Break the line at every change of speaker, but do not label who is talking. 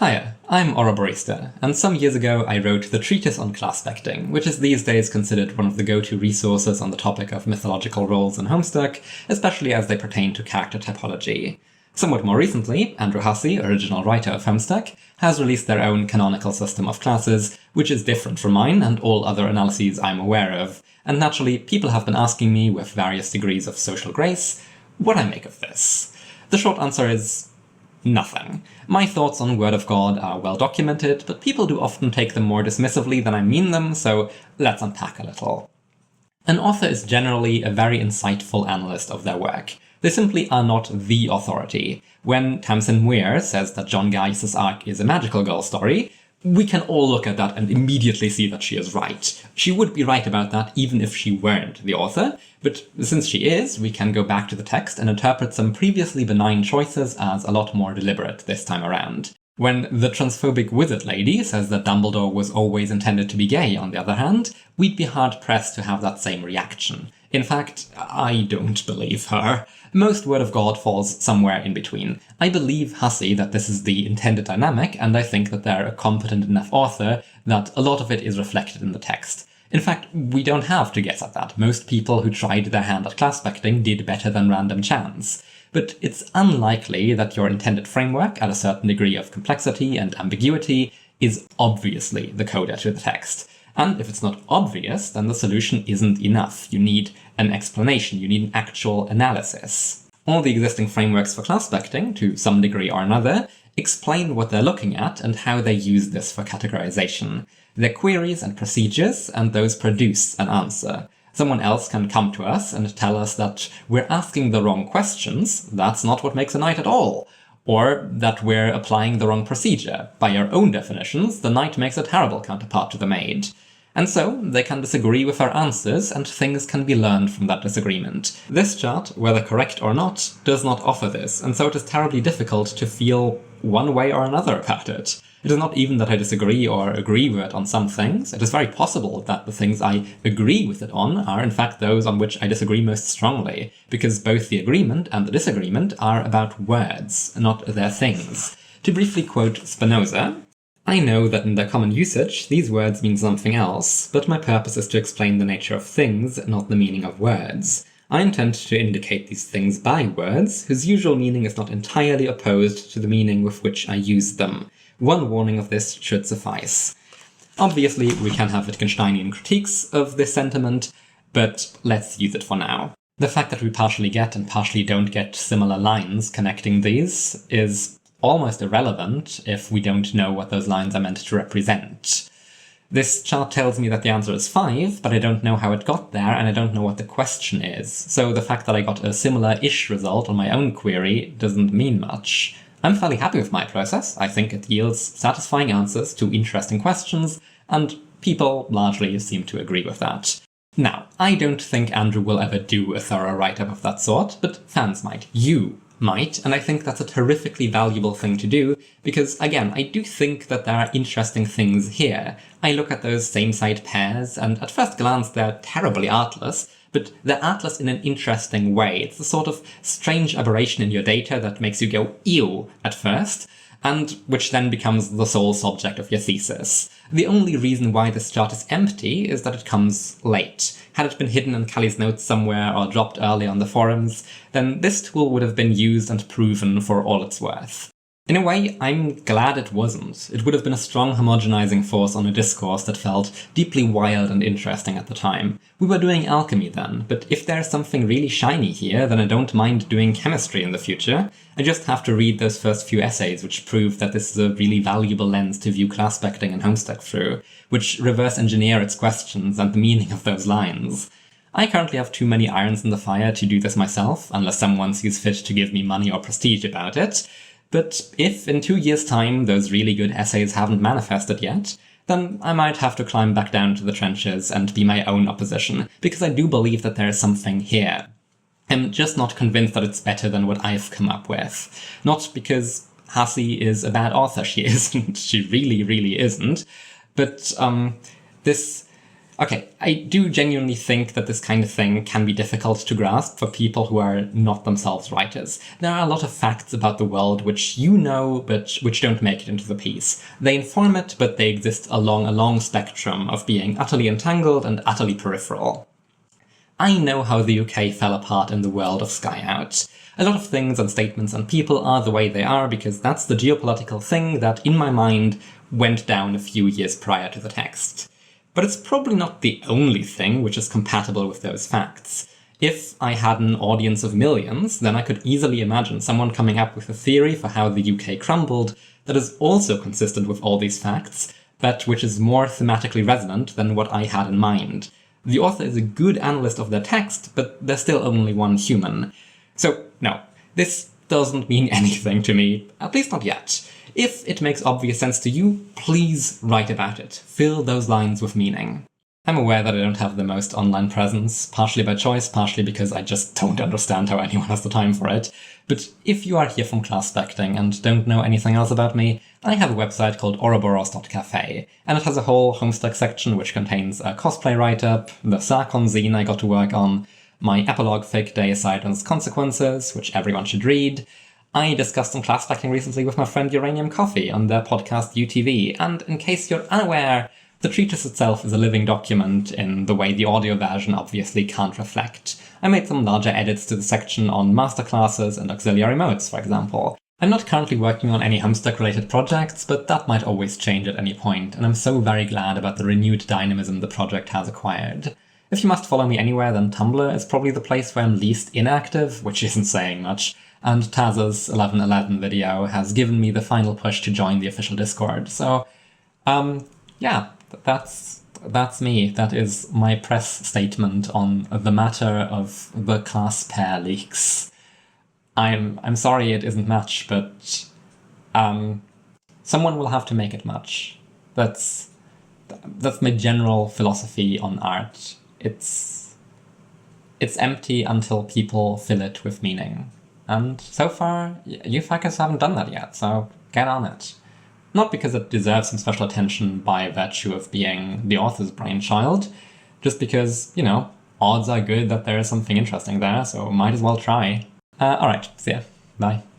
Hiya, I'm Ouroborista, and some years ago I wrote the Treatise on Classpecting, which is these days considered one of the go-to resources on the topic of mythological roles in Homestuck, especially as they pertain to character typology. Somewhat more recently, Andrew Hussey, original writer of Homestuck, has released their own canonical system of classes, which is different from mine and all other analyses I'm aware of, and naturally people have been asking me, with various degrees of social grace, what I make of this. The short answer is nothing. My thoughts on Word of God are well documented, but people do often take them more dismissively than I mean them, so let's unpack a little. An author is generally a very insightful analyst of their work. They simply are not the authority. When Tamsin Muir says that John Gaius' arc is a magical girl story, we can all look at that and immediately see that she is right. She would be right about that even if she weren't the author, but since she is, we can go back to the text and interpret some previously benign choices as a lot more deliberate this time around. When the transphobic wizard lady says that Dumbledore was always intended to be gay, on the other hand, we'd be hard-pressed to have that same reaction. In fact, I don't believe her. Most Word of God falls somewhere in between. I believe Hussey that this is the intended dynamic, and I think that they're a competent enough author that a lot of it is reflected in the text. In fact, we don't have to guess at that. Most people who tried their hand at classpecting did better than random chance. But it's unlikely that your intended framework, at a certain degree of complexity and ambiguity, is obviously the coda to the text. And if it's not obvious, then the solution isn't enough. You need an explanation, you need an actual analysis. All the existing frameworks for classpecting, to some degree or another, explain what they're looking at and how they use this for categorization. They're queries and procedures, and those produce an answer. Someone else can come to us and tell us that we're asking the wrong questions, that's not what makes a knight at all. Or that we're applying the wrong procedure. By your own definitions, the knight makes a terrible counterpart to the maid. And so, they can disagree with our answers, and things can be learned from that disagreement. This chart, whether correct or not, does not offer this, and so it is terribly difficult to feel one way or another about it. It is not even that I disagree or agree with it on some things. It is very possible that the things I agree with it on are in fact those on which I disagree most strongly, because both the agreement and the disagreement are about words, not their things. To briefly quote Spinoza, I know that in their common usage, these words mean something else, but my purpose is to explain the nature of things, not the meaning of words. I intend to indicate these things by words, whose usual meaning is not entirely opposed to the meaning with which I use them. One warning of this should suffice. Obviously, we can have Wittgensteinian critiques of this sentiment, but let's use it for now. The fact that we partially get and partially don't get similar lines connecting these is almost irrelevant if we don't know what those lines are meant to represent. This chart tells me that the answer is 5, but I don't know how it got there, and I don't know what the question is. So the fact that I got a similar-ish result on my own query doesn't mean much. I'm fairly happy with my process. I think it yields satisfying answers to interesting questions, and people largely seem to agree with that. Now, I don't think Andrew will ever do a thorough write-up of that sort, but fans might. You might, and I think that's a terrifically valuable thing to do, because, again, I do think that there are interesting things here. I look at those same-side pairs, and at first glance they're terribly artless, but they're artless in an interesting way. It's the sort of strange aberration in your data that makes you go ew at first, and which then becomes the sole subject of your thesis. The only reason why this chart is empty is that it comes late. Had it been hidden in Callie's notes somewhere or dropped early on the forums, then this tool would have been used and proven for all it's worth. In a way, I'm glad it wasn't. It would have been a strong homogenizing force on a discourse that felt deeply wild and interesting at the time. We were doing alchemy then, but if there's something really shiny here, then I don't mind doing chemistry in the future. I just have to read those first few essays which prove that this is a really valuable lens to view classpecting and Homestuck through, which reverse engineer its questions and the meaning of those lines. I currently have too many irons in the fire to do this myself, unless someone sees fit to give me money or prestige about it. But if in 2 years' time those really good essays haven't manifested yet, then I might have to climb back down to the trenches and be my own opposition, because I do believe that there is something here. I'm just not convinced that it's better than what I've come up with. Not because Hussey is a bad author, she isn't, she really, really isn't, but this Okay, I do genuinely think that this kind of thing can be difficult to grasp for people who are not themselves writers. There are a lot of facts about the world which you know, but which don't make it into the piece. They inform it, but they exist along a long spectrum of being utterly entangled and utterly peripheral. I know how the UK fell apart in the world of Sky Out. A lot of things and statements and people are the way they are because that's the geopolitical thing that, in my mind, went down a few years prior to the text. But it's probably not the only thing which is compatible with those facts. If I had an audience of millions, then I could easily imagine someone coming up with a theory for how the UK crumbled that is also consistent with all these facts, but which is more thematically resonant than what I had in mind. The author is a good analyst of their text, but they're still only one human. So, no, this doesn't mean anything to me, at least not yet. If it makes obvious sense to you, please write about it. Fill those lines with meaning. I'm aware that I don't have the most online presence, partially by choice, partially because I just don't understand how anyone has the time for it. But if you are here from Classpecting and don't know anything else about me, I have a website called ouroboros.cafe, and it has a whole Homestuck section which contains a cosplay write-up, the Sarkon zine I got to work on, my epilogue fake day Sidon's Consequences, which everyone should read. I discussed some classpecting recently with my friend Uranium Coffee on their podcast UTV, and in case you're unaware, the treatise itself is a living document in the way the audio version obviously can't reflect. I made some larger edits to the section on masterclasses and auxiliary modes, for example. I'm not currently working on any Homestuck-related projects, but that might always change at any point, and I'm so very glad about the renewed dynamism the project has acquired. If you must follow me anywhere, then Tumblr is probably the place where I'm least inactive, which isn't saying much, and Taz's 1111 video has given me the final push to join the official Discord, so, yeah, that's me. That is my press statement on the matter of the class pair leaks. I'm sorry it isn't much, but someone will have to make it much. That's my general philosophy on art. It's empty until people fill it with meaning. And so far, you fuckers haven't done that yet, so get on it. Not because it deserves some special attention by virtue of being the author's brainchild, just because, you know, odds are good that there is something interesting there, so might as well try. Alright, see ya. Bye.